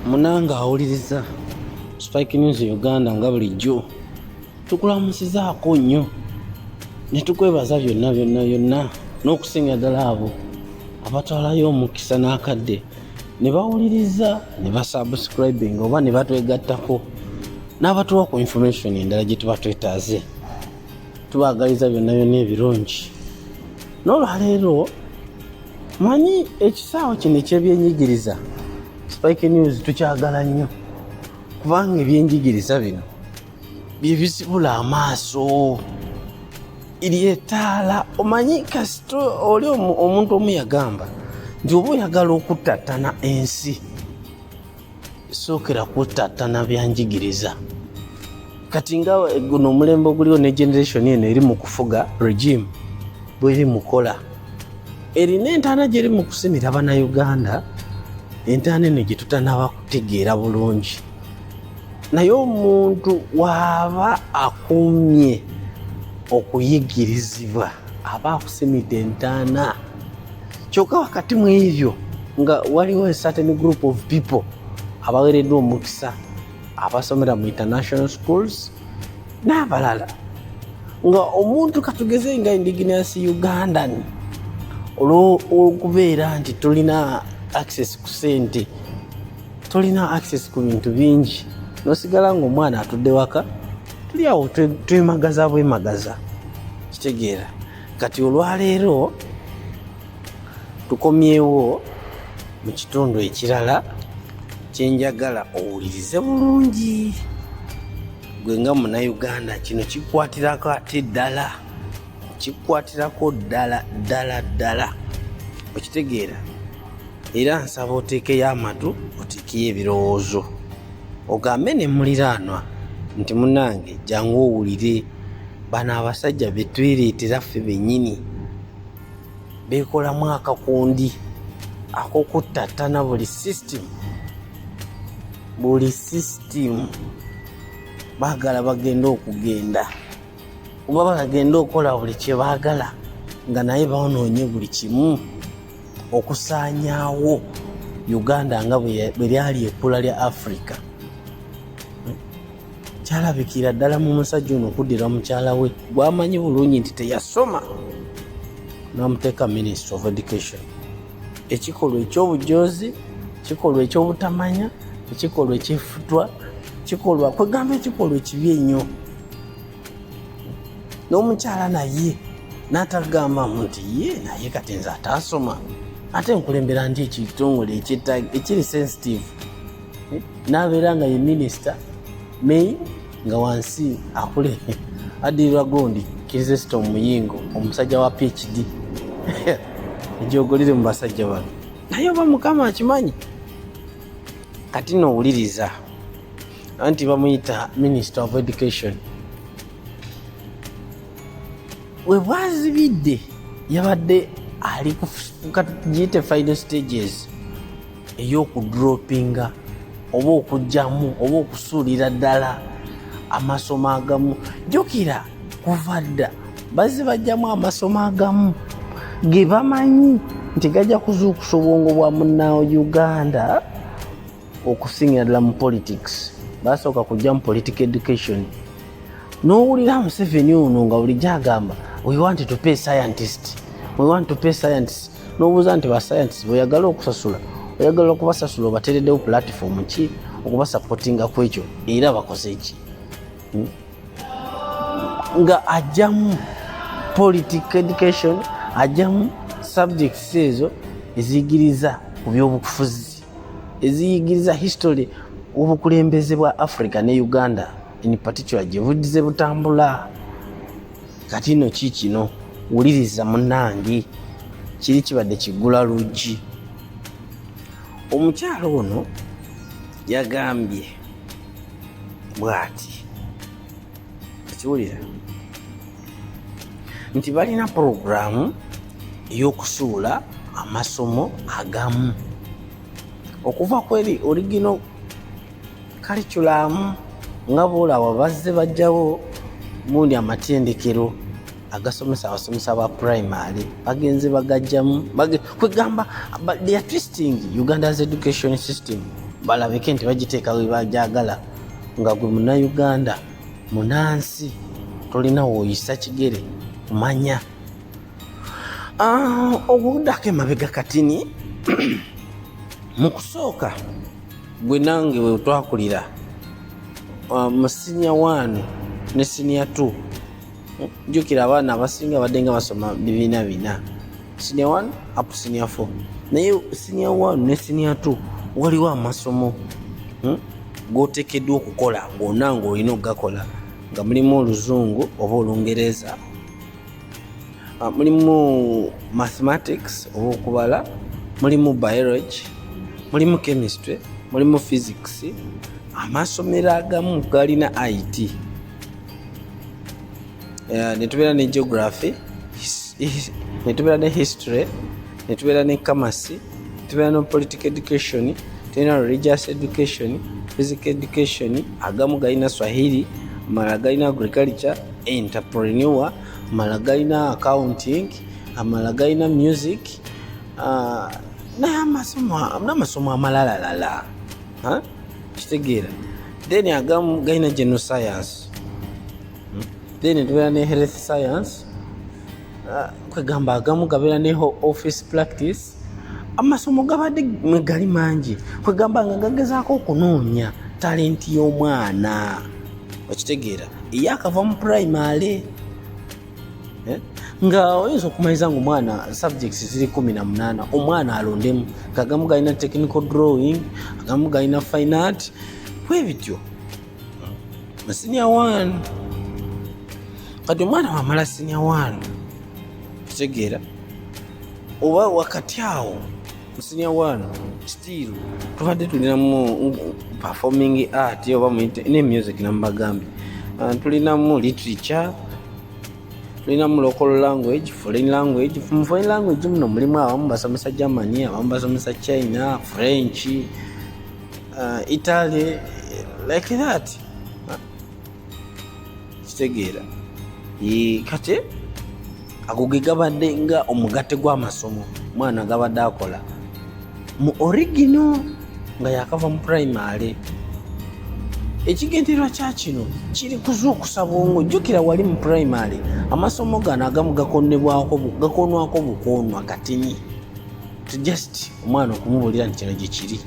Munanga awuliriza Spike News Uganda nga bulijjo tukulamusizaako nnyo ne tukwebaza byonna n'okusinga ddala abo abatwalayo omukisa n'akadde ne bawuliriza ne basubscribing oba ne batwegattako n'abatuwa ku information endala gye tuba twetaaze. Tubaagaliza byonna ebirungi. N'olwaleero manyi ekisaawe kino eky'ebyenjigiriza Spike News tukyagala nnyo kubanga ebyenjigiriza bino bye bisibula amaaso eryetaala. Omanyi kasito oli omuntu omu yagamba nti oba oyagala okuttattana ensi sookera kuttattana byanjigiriza. Kati nga guno omulembe oguliwo ne generation eno eri mu kufuga regime bweri mukola erina entaana gyeri mu kusimira bannayuganda, entaana eno gye tutanaba kutegeera bulungi. Naye omuntu waaba akumye okuyigirizibwa aba akusimidde entaana. Kyokka wakati mu ebyo nga waliwo a certain group of people abaweereddwa omukisa abasomera mu international schools n'abalala nga omuntu katugeze nga indigenous Ugandan olw'okubeera nti tolina access ku sente, tolina access ku bintu bingi, n'osigala ng'omwana atudde waka tuli awo twemagaza bwemagaza. Kitegeera kati olwaleero tukomyewo mu kitundu ekirala kyenjagala owulirize bulungi gwe nga munnayuganda. Kino kikwatirako ate ddala, kikwatirako ddala okitegeera. Era nsaba oteekeyo amatu, oteekeyo ebirowoozo, ogambe ne muliraanwa nti munnange jangu owulire bano abasajja be twereetera ffe bennyini beekolamu akakundi ak'okuttattana buli system baagala bagenda okugenda oba bagenda okukola buli kye baagala nga naye baonoonye buli kimu okusaanyaawo Uganda nga bwe lyali ekkula lya Africa. Kyalabikira ddala mu musajja ono okuddira mukyala we gwamanyi bulungi nti teyasoma n'amuteeka Ministry of Education. Ekikolwa eky'obujoozi, ekikolwa eky'obutamanya, ekikolwa ekyefutwa, kikolwa kwegamba ekikolwa ekibi ennyo. N'omukyala naye n'atagambamu nti ye naye kati nze ataasoma ate nkulembera nti ekitongole ekiri sensitive n'abeera nga ye minisita May nga wansi akule addirwa gondi Kizito Muyingo omusajja wa PhD ejogolire mu basajja bano. Naye oba Mukama akimanyi kati n'owuliriza anti bamuyita Minister of Education. We bwazibidde yabadde ali kugiyite final stages ey'okudropinga oba okugyamu oba okusuulira ddala amasomo agamu. Jjukira kuva dda bazze bajjamu amasomo agamu ge bamanyi nti gajja kuzuukusa obwongo bwa munnaawo Uganda okusingira ddala mu politics. Basooka kujja mu political education. N'owulira Museveni ono nga bulijjo agamba we want to pay scientists, we want to pay scientists. N'obuuza nti ba scientists bweyagala okusasula oyagala okubasasula obateereddewo platform ki okubasupportinga ku ekyo era bakoze ki? Nga ajjamu political education, ajjamu subjects ezo eziyigiriza ku byobufuzi, eziyigiriza history obukulembeze bwa Africa ne Uganda in particular gye buddize butambula. Kati nno kikino wuliriza munnange kiri kibadde kiggula luggi. Omukyalo ono yagambye bw'ati kiwulira nti balina puroguramu ey'okusuula amasomo agamu okuva kweri original curriculum nga boolaba bazze bajjawo mundi amatendekero agasomesa abasomesa ba primary bagenze bagajjamu kwegamba they are twisting Uganda's education system balabike nti bagiteeka we bajagala nga gwe Munnayuganda munansi tolina wooyisa kigere kumanya. Obuddako emabega katini mu kusooka gwe nange we twakulira mu senior 1 ne senior 2 jjukira abaana abasinga badde nga basoma bibiina bina senior 1 up to senior 4 naye senior 1 ne senior 2 waliwo amasomo goteekeddwa okukola gonna ng'olina okugakola nga mulimu Oluzungu oba Olungereza, mulimu mathematics oba okubala, mulimu biology, mulimu chemistry, mulimu physics. Amasomero agamu galina IT. Netubeera ne geography, netubeera ne history, netubeera ne commerce, netubeera ne political education, tulina religious education, physical education, agamu galina Swahili, amala galina agriculture, entrepreneur, amala galina accounting, amala galina music, n'amasomo amalalalala. Kitegeera. Then agamu galina general science. Then tubeera ne health science. Kwegamba agamu gabeera ne office practice. Amasomo gabadde gali mangi. Kwegamba nga gagezaako okunoonya talenti y'omwana. Okitegeera. Yakava mu primary. Nga oyinza okumaliza nga omwana subjects ziri 18 omwana alondemu kagamu galina technical drawing, agamu galina fine art, bwe bityo. Senior 1 kati omwana wamala senior 1 kitegeera oba wakati awo senior 1 still tubadde tulinamu performing art oba ne music nambagambye, tulinamu literature, tulinamu local language, foreign language. From foreign language muno mulimu abamu basomesa Germany, abamu basomesa China, French, Italy, like that. Kitegeera. Kati ago ge gabadde nga omugatte gw'amasomo mwana gabadde akola mu original nga yakava mu primary. Ekigendererwa kya kino kiri kuzuukusa bwongo. Jjukira wali mu primary amasomo gano agamu gakonwako bukoonwa katini to just omwana okumubuulira nti kino gye kiri.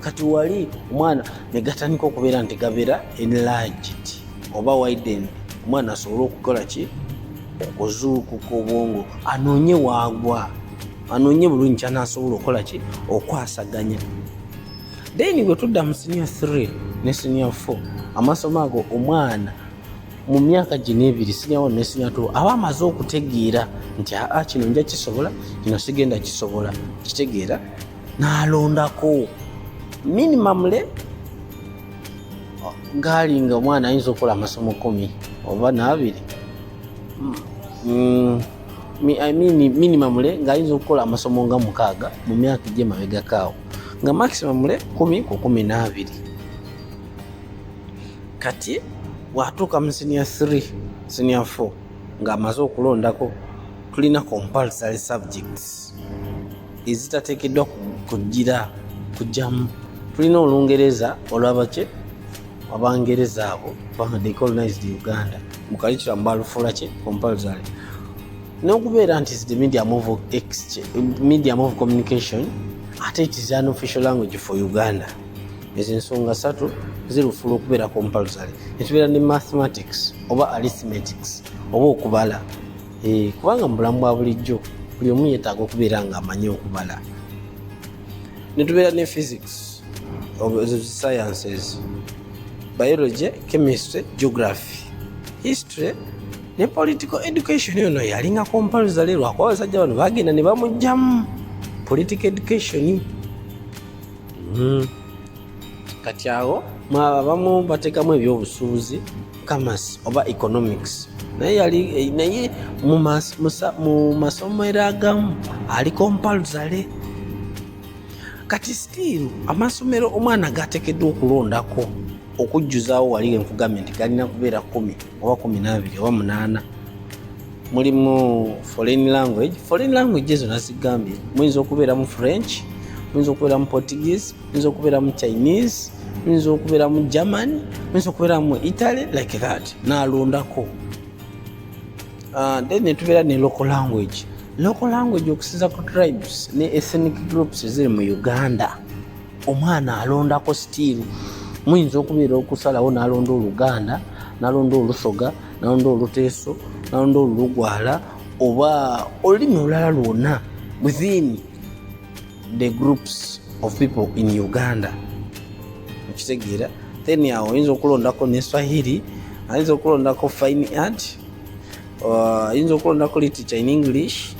Kati wali omwana ne gatandika okubeera nti gabeera enlarged oba widened, omwana asobole okukola ki okuzuukuka obwongo, anoonye waagwa, anoonye bulungi kyanasobola okukola ki okwasaganya. Then bwe tudda mu senior 3 ne senior 4 amasomo ago omwana mu myaka gino ebiri senior 1 ne senior 2 aba amaze okutegeera nti kino nja kisobola, kino sigenda kisobola. Kitegeera n'alondako minimumly gaali nga omwana ayinza okukola amasomo 10 oba 2. Minimumly ng'ayinza okukola amasomo nga 6 mu myaka gy'emabegakaawo, nga maximum 10 ku 12. Kati watuuka mu senior 3 senior 4 ng'amaze okulondako, tulina compulsory subjects ezitateekeddwa kujjamu. Tulina Olungereza olwabaki Abangereza abo kubanga they colonized Uganda mu curriculum balufuula ki compulsory, n'okubeera nti is the medium of communication, ate it is an official language for Uganda. Ezo ensonga 3 zirufuula okubeera compulsory. Netubeera ne mathematics oba arithmetics oba okubala, kubanga mu bulamu bwa bulijjo buli omu yeetaaga okubeera nga amanyi okubala. Netubeera ne physics, sciences, biology, chemistry, geography, history ne political education. Yono yalinga compulsory lwakuba abasajja bano bagenda ne bamugjamu political education. Kati awo abamu bateekamu ebyobusuubuzi, commerce oba economics, naye mu masomero agamu ali compulsory. Kati still amasomero omwana gateekeddwa okulondako okujjuzaawo wali enfugame nti galina kubeera 10 oba 12 oba 8. Mulimu foreign language ezo nazigambye, muyinza okubeera mu French, muyinza okubeera mu Portuguese, muyinza okubeera mu Chinese, muyinza okubeera mu German, muyinza okubeera mu Italy, like that. Nalondako. Then netubeera ne local language. Local language okusinza ku tribes ne ethnic groups ziri mu Uganda. Omwana alondako still. Muyinza okubeera okusalawo nalonda Oluganda, nalonda Olusoga, nalonda Oluteeso, nalonda Olugwala, oba olulimi olulala lwonna within the groups of people in Uganda. Okitegeera. Then awo oyinza okulondako ne Swahili, ayinza okulondako fine art, ayinza okulondako literature in English,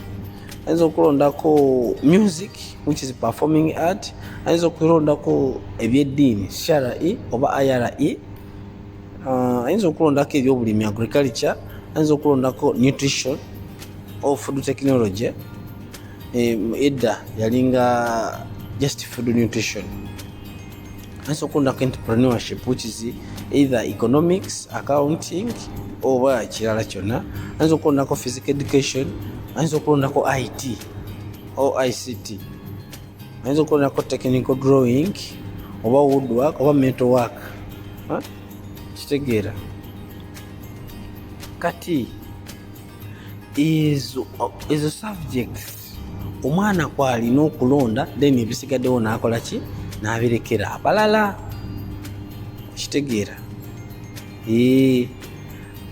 ayinza okulondako music which is performing art, ayinza okulondako ebyeddiini SRE oba IRE, ayinza okulondako ebyobulimi agriculture, ayinza okulondako nutrition or food technology. Edda yalinga just food nutrition. Ayinza okulondako entrepreneurship which is either economics, accounting oba kirala kyonna. Ayinza okulondako physical education, ayinza okulondako IT or ICT, ayinza okulondako technical drawing oba woodwork oba metal work. Kitegeera. Kati ezo subjects omwana kwalina okulonda, then ebisigaddewo nakola ki, nabirekera abalala. Kitegeera.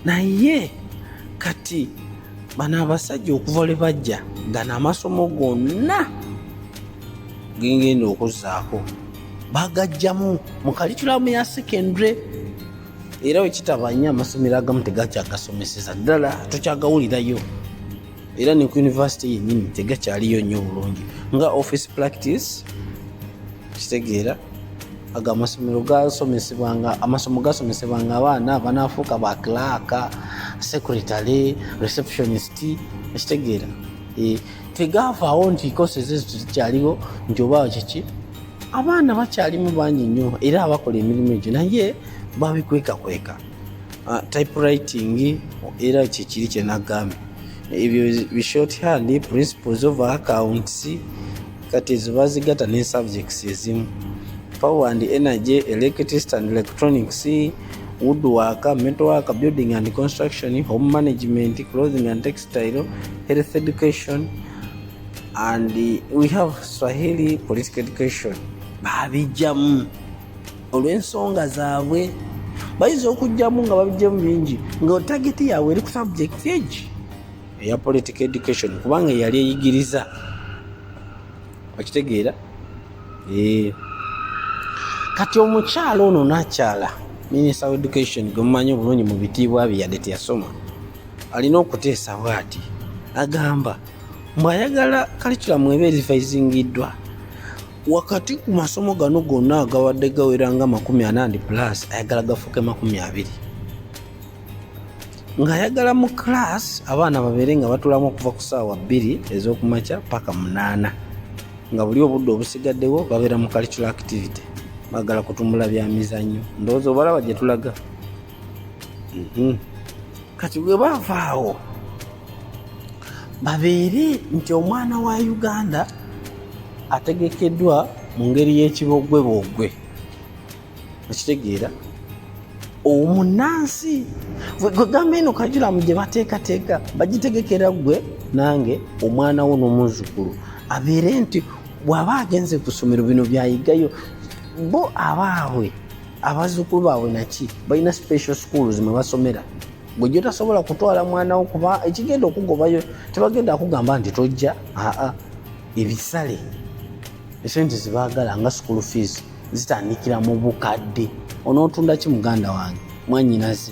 Naye kati bano abasajja okuva lwe bajja gano amasomo gonna gengenda okuzzaako bagajjamu mu curriculum ya secondary. Era wekitaba nnyo amasomero agamu tegakyagasomeseza ddala, tokyagawulirayo. Era ne ku university yennyini tegakyaliyo nnyo bulungi nga office practice. Kitegeera. Aga amasomero amasomo gasomesebwanga abaana abanaafuuka ba clerk, secretary, receptionist. Kitegeera. Tegavaawo nti courses ezo tezikyaliwo nti oba kiki. Abaana bakyalimu bangi nnyo era abakola emirimu egyo naye babikwekakweka. Typewriting era kikiri kyenagambye. Ebyo shorthand, principles of accounts, kati ezo bazigata ne subjects ezimu. Power and energy, electricity and electronics, woodwork, metalwork, building and construction, home management, clothing and textile, health education, and we have Swahili political education. Babijjamu olw'ensonga zaabwe, bayinza okujjamu nga babijjamu bingi nga target yaabwe eri ku subject egi eya political education kubanga yali eyigiriza. Okitegeera. Kati omukyalo ono n'akyala Minister of Education gwemumanyi obulungi mu bitiibwa bye yadde teyasoma, alina okuteesa bw'ati. Agamba mbw'ayagala curriculum eba erivisingiddwa wakati ku masomo gano gonna agawadde gawera nga 40+ ayagala gafuuke 20. Ng'ayagala mu class abaana babeere nga batulamu okuva ku ssaawa 2 ez'okumakya paka 8, nga buli obudde obusigaddewo babeera mu curricular activity. Bagala kutumbula bya mizannyo. Ndowooza obalaba gye tulaga. Kati bwe bavaawo babeere nti omwana wa Uganda ategekeddwa mu ngeri y'ekibogwebogwe. Okitegeera. Omunansi gwe gamba eno curriculum gye bateekateeka bagitegekera gwe nange omwana wo n'omuzzukulu abeere nti bw'aba agenze ku ssomero bino byayigayo. Bo abaabwe abazzukulu baabwe naki balina special schools mwe basomera. Gwe gyotasobola kutwala mwana wo kuba ekigenda okugobayo tebagenda kugamba nti tojja. Ebisale esente zibaagala nga school fees zitandikira mu bukadde. Onootunda ki muganda wange mwannyinaze?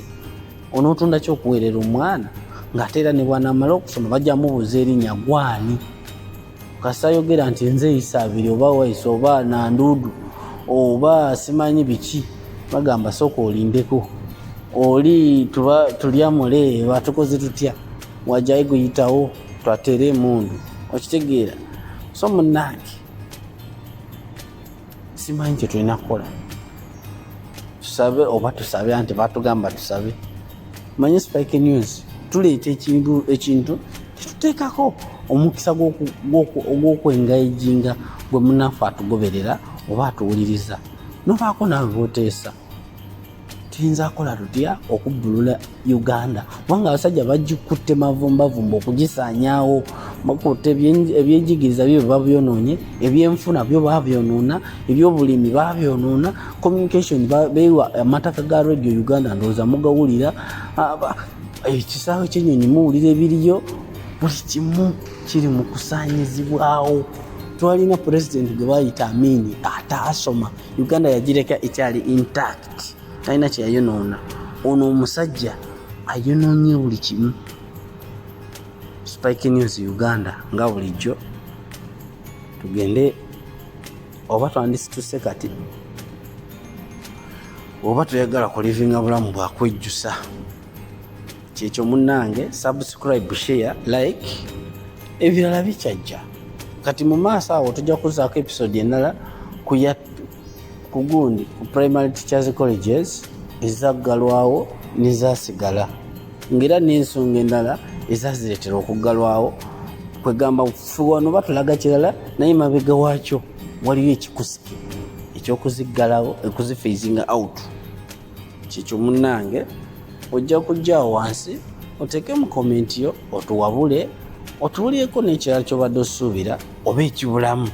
Onootunda ki okuweerera omwana ng'ate era ne bw'anaamala okusoma bajja mubuuza erinnya gwani. Kasayogera nti nze Isa 2 oba Waisa oba Nanduudu oba simanyi biki, bagamba sooka olindeko. Oli tulya mule batukoze tutya wajjayo guyitawo twatere emundu. Okitegeera. So munnange simanyi kye tulina kukola. Tusabe oba tusabe anti batugamba tusabe. Manyi Spike News tuleeta ekintu tetuteekako omukisa gw'okwengaijinga gwe munnaffe atugoberera oba atuwuliriza nobaako naawe booteesa tuyinza kola tutya okubbulula Uganda kubanga abasajja bagikutte mavumbavumba okugisaanyaawo bakutte ebyenjigiriza byo babyonoonye ebyenfuna byo babyonoona ebyobulimi babyonoona communication beewa amataka ga radio Uganda ndowooza mugawulira ekisaawe ky'ennyonyi muwulira ebiriyo buli kimu kiri mu kusaanyizibwawo twalina president gwe bayita Amini ataasoma Uganda yagireka ekyali intact talina kyeyayonoona ono omusajja ayonoonye buli kimu Spike News Uganda nga bulijjo tugende oba twandisituse kati oba tuyagala kulivinga bulamu bwakwejjusa kyekyo munnange subscribe share like ebirala bikyajja kati mu maaso awo tujja kuzaako episode endala ku gundi ku primary teachers colleges ezaggalwawo nezasigala ngera n'ensonga endala ezazireetera okuggalwawo kwegamba wano batulaga kirala naye mabega waakyo waliyo ekikusike ekyokuziggalawo ekuzifeezinga out kyekyo munnange ojja kujjaawo wansi oteeke mu komenti yo otuwabule otubulyeko n'ekirala kyobadde osuubira oba ekibulamu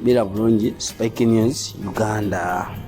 bira bulungi Spike News Uganda.